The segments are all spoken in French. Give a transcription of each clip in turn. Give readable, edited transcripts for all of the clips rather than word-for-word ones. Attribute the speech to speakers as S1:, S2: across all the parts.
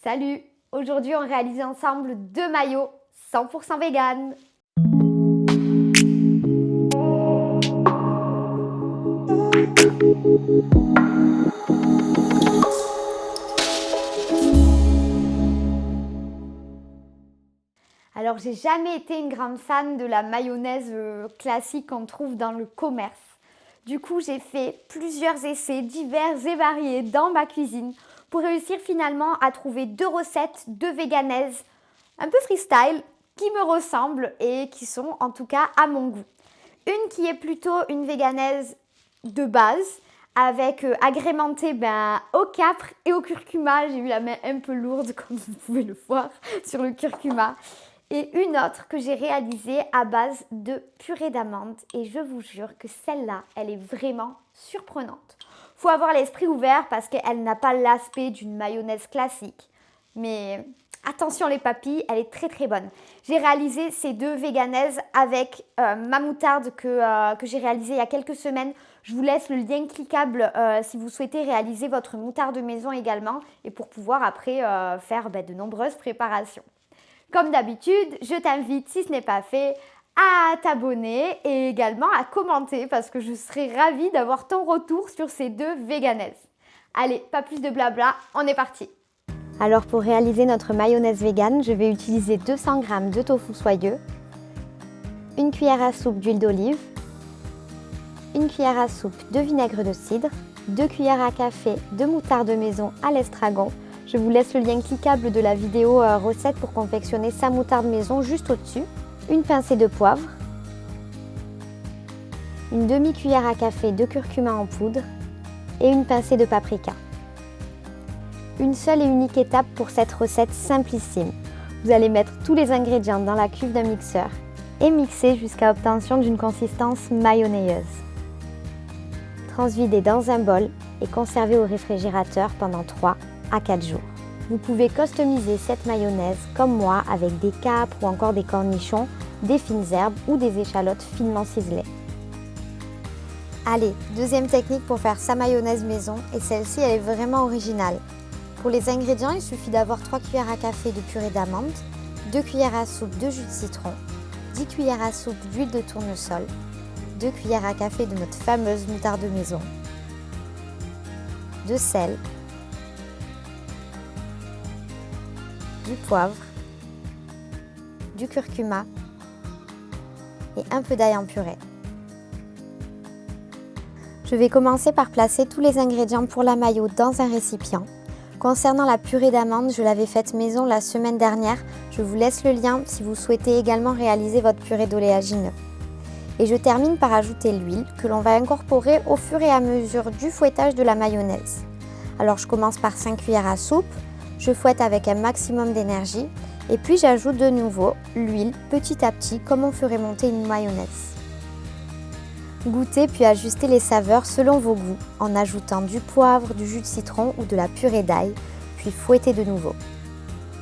S1: Salut! Aujourd'hui, on réalise ensemble 2 maillots 100% vegan. Alors, j'ai jamais été une grande fan de la mayonnaise classique qu'on trouve dans le commerce. Du coup, j'ai fait plusieurs essais divers et variés dans ma cuisine pour réussir finalement à trouver 2 recettes de véganaise un peu freestyle qui me ressemblent et qui sont en tout cas à mon goût. Une qui est plutôt une véganaise de base avec agrémentée au capre et au curcuma. J'ai eu la main un peu lourde comme vous pouvez le voir sur le curcuma. Et une autre que j'ai réalisée à base de purée d'amande. Et je vous jure que celle-là, elle est vraiment surprenante. Faut avoir l'esprit ouvert parce qu'elle n'a pas l'aspect d'une mayonnaise classique. Mais attention les papilles, elle est très très bonne. J'ai réalisé ces 2 véganaises avec ma moutarde que j'ai réalisée il y a quelques semaines. Je vous laisse le lien cliquable si vous souhaitez réaliser votre moutarde de maison également et pour pouvoir après faire de nombreuses préparations. Comme d'habitude, je t'invite, si ce n'est pas fait, à t'abonner et également à commenter parce que je serai ravie d'avoir ton retour sur ces 2 véganaises. Allez, pas plus de blabla, on est parti! Alors pour réaliser notre mayonnaise végane, je vais utiliser 200 g de tofu soyeux, une cuillère à soupe d'huile d'olive, une cuillère à soupe de vinaigre de cidre, 2 cuillères à café de moutarde maison à l'estragon. Je vous laisse le lien cliquable de la vidéo recette pour confectionner sa moutarde maison juste au-dessus. Une pincée de poivre, une demi-cuillère à café de curcuma en poudre et une pincée de paprika. Une seule et unique étape pour cette recette simplissime. Vous allez mettre tous les ingrédients dans la cuve d'un mixeur et mixer jusqu'à obtention d'une consistance mayonnaise. Transvider dans un bol et conserver au réfrigérateur pendant 3 à 4 jours. Vous pouvez customiser cette mayonnaise comme moi avec des capres ou encore des cornichons, des fines herbes ou des échalotes finement ciselées. Allez, deuxième technique pour faire sa mayonnaise maison et celle-ci elle est vraiment originale. Pour les ingrédients, il suffit d'avoir 3 cuillères à café de purée d'amande, 2 cuillères à soupe de jus de citron, 10 cuillères à soupe d'huile de tournesol, 2 cuillères à café de notre fameuse moutarde de maison, de sel, du poivre, du curcuma et un peu d'ail en purée. Je vais commencer par placer tous les ingrédients pour la mayo dans un récipient. Concernant la purée d'amande, je l'avais faite maison la semaine dernière. Je vous laisse le lien si vous souhaitez également réaliser votre purée d'oléagineux. Et je termine par ajouter l'huile que l'on va incorporer au fur et à mesure du fouettage de la mayonnaise. Alors je commence par 5 cuillères à soupe, je fouette avec un maximum d'énergie et puis j'ajoute de nouveau l'huile petit à petit comme on ferait monter une mayonnaise. Goûtez puis ajustez les saveurs selon vos goûts en ajoutant du poivre, du jus de citron ou de la purée d'ail, puis fouettez de nouveau.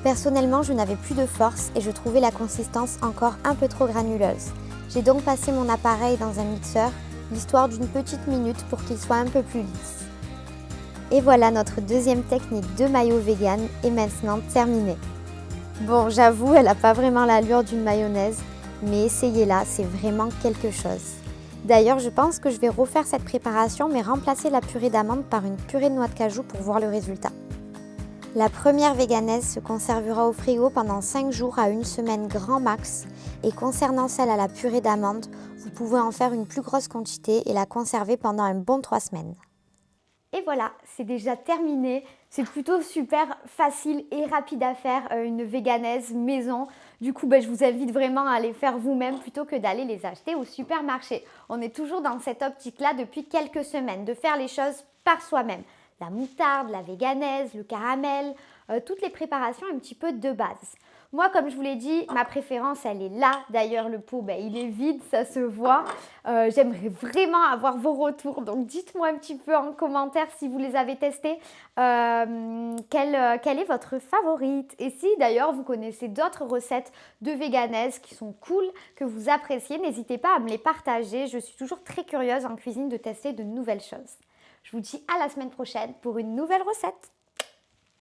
S1: Personnellement, je n'avais plus de force et je trouvais la consistance encore un peu trop granuleuse. J'ai donc passé mon appareil dans un mixeur, l'histoire d'une petite minute pour qu'il soit un peu plus lisse. Et voilà, notre deuxième technique de mayo vegan est maintenant terminée. Bon, j'avoue, elle n'a pas vraiment l'allure d'une mayonnaise, mais essayez-la, c'est vraiment quelque chose. D'ailleurs, je pense que je vais refaire cette préparation, mais remplacer la purée d'amande par une purée de noix de cajou pour voir le résultat. La première véganaise se conservera au frigo pendant 5 jours à 1 semaine grand max. Et concernant celle à la purée d'amande, vous pouvez en faire une plus grosse quantité et la conserver pendant un bon 3 semaines. Et voilà, c'est déjà terminé. C'est plutôt super facile et rapide à faire, une véganaise maison. Du coup, je vous invite vraiment à les faire vous-même plutôt que d'aller les acheter au supermarché. On est toujours dans cette optique-là depuis quelques semaines, de faire les choses par soi-même. La moutarde, la véganaise, le caramel, toutes les préparations un petit peu de base. Moi, comme je vous l'ai dit, ma préférence, elle est là. D'ailleurs, le pot, il est vide, ça se voit. J'aimerais vraiment avoir vos retours. Donc, dites-moi un petit peu en commentaire si vous les avez testés. Quelle est votre favorite? Et si, d'ailleurs, vous connaissez d'autres recettes de véganaises qui sont cool, que vous appréciez, n'hésitez pas à me les partager. Je suis toujours très curieuse en cuisine de tester de nouvelles choses. Je vous dis à la semaine prochaine pour une nouvelle recette.